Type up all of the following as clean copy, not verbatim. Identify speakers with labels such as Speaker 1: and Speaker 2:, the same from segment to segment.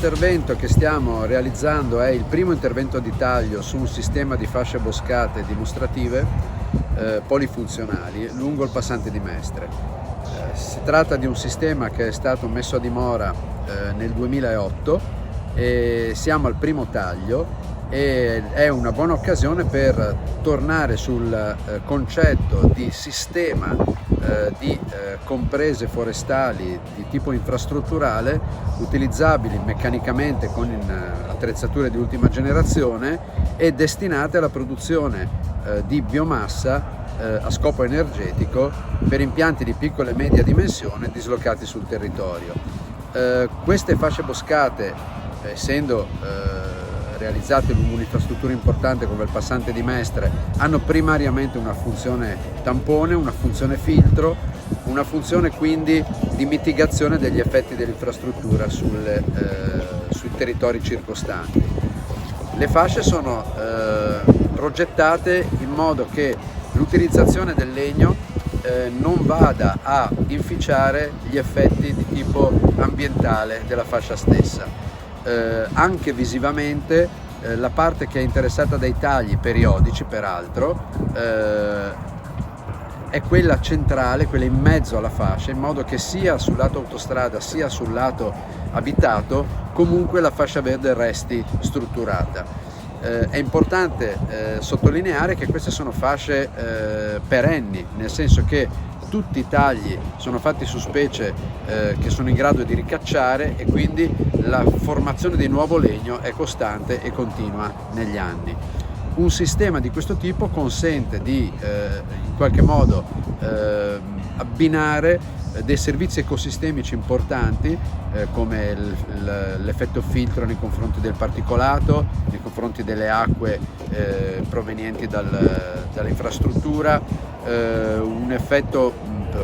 Speaker 1: L'intervento che stiamo realizzando è il primo intervento di taglio su un sistema di fasce boscate dimostrative polifunzionali lungo il passante di Mestre. Si tratta di un sistema che è stato messo a dimora nel 2008 e siamo al primo taglio, e è una buona occasione per tornare sul concetto di sistema di comprese forestali di tipo infrastrutturale utilizzabili meccanicamente con attrezzature di ultima generazione e destinate alla produzione di biomassa a scopo energetico per impianti di piccola e media dimensione dislocati sul territorio. Queste fasce boscate, essendo realizzate lungo un'infrastruttura importante come il passante di Mestre, hanno primariamente una funzione tampone, una funzione filtro, una funzione quindi di mitigazione degli effetti dell'infrastruttura sui territori circostanti. Le fasce sono progettate in modo che l'utilizzazione del legno non vada a inficiare gli effetti di tipo ambientale della fascia stessa. Anche visivamente la parte che è interessata dai tagli periodici, peraltro, è quella centrale, quella in mezzo alla fascia, in modo che sia sul lato autostrada sia sul lato abitato comunque la fascia verde resti strutturata. È importante sottolineare che queste sono fasce perenni, nel senso che tutti i tagli sono fatti su specie che sono in grado di ricacciare, e quindi la formazione di nuovo legno è costante e continua negli anni. Un sistema di questo tipo consente di in qualche modo abbinare dei servizi ecosistemici importanti come l'effetto filtro nei confronti del particolato, nei confronti delle acque provenienti dall'infrastruttura, un effetto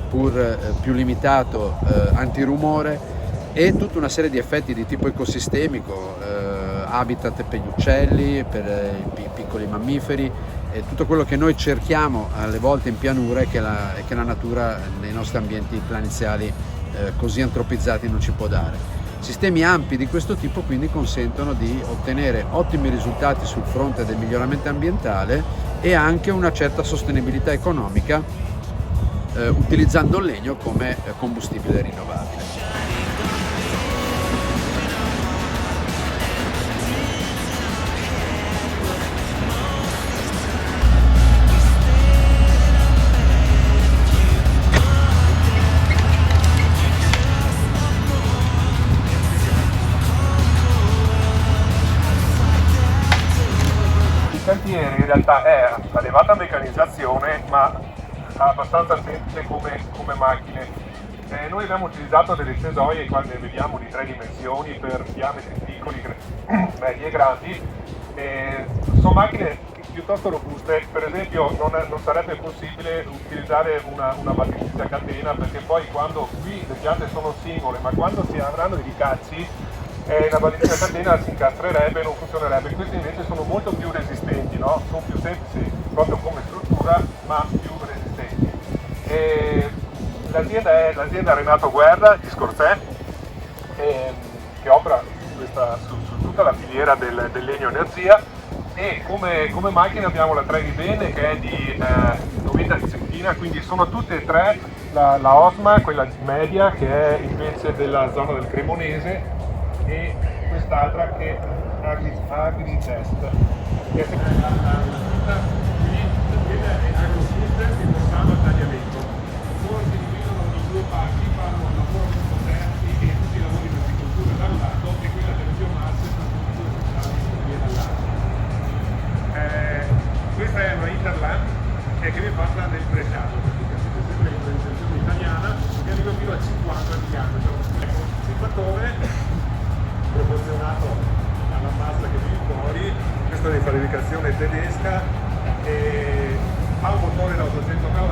Speaker 1: pur più limitato antirumore, e tutta una serie di effetti di tipo ecosistemico, habitat per gli uccelli, per i piccoli mammiferi, e tutto quello che noi cerchiamo alle volte in pianura e che la natura nei nostri ambienti planiziali così antropizzati non ci può dare. Sistemi ampi di questo tipo quindi consentono di ottenere ottimi risultati sul fronte del miglioramento ambientale e anche una certa sostenibilità economica utilizzando il legno come combustibile rinnovabile.
Speaker 2: Il cantiere in realtà è a elevata meccanizzazione ma abbastanza semplice come macchine. Noi abbiamo utilizzato delle cesoie, qua ne vediamo di 3 dimensioni per diametri piccoli, medi e grandi. Sono macchine piuttosto robuste, per esempio non sarebbe possibile utilizzare una battitrice a catena, perché poi quando qui le piante sono singole, ma quando si avranno i ricacci la battitrice a catena si incastrerebbe e non funzionerebbe. Queste invece sono molto più resistenti, no? Sono più semplici proprio come struttura, ma più resistenti. L'azienda è l'azienda Renato Guerra di Scorzè, che opera su tutta la filiera del legno energia, e come macchina abbiamo la 3 di Bene, che è di 90 centina, quindi sono tutte e tre la Osma, quella media, che è invece della zona del Cremonese, e quest'altra che è Agritest, che è agrosystem che portava al tagliamento. Loro si dividono in 2 parti, fanno un lavoro con protetti e tutti i lavori di agricoltura da un lato e quella delle biomasse e trasformazione sociale dall'altro. Questa è una Interland che viene fatta nel Bresciano, praticamente sempre l'implementazione italiana, che arriva fino a 50 di diametro. Il fattore proporzionato alla massa che viene fuori, questa è di fabbricazione tedesca, e ha un motore da 800 cavalli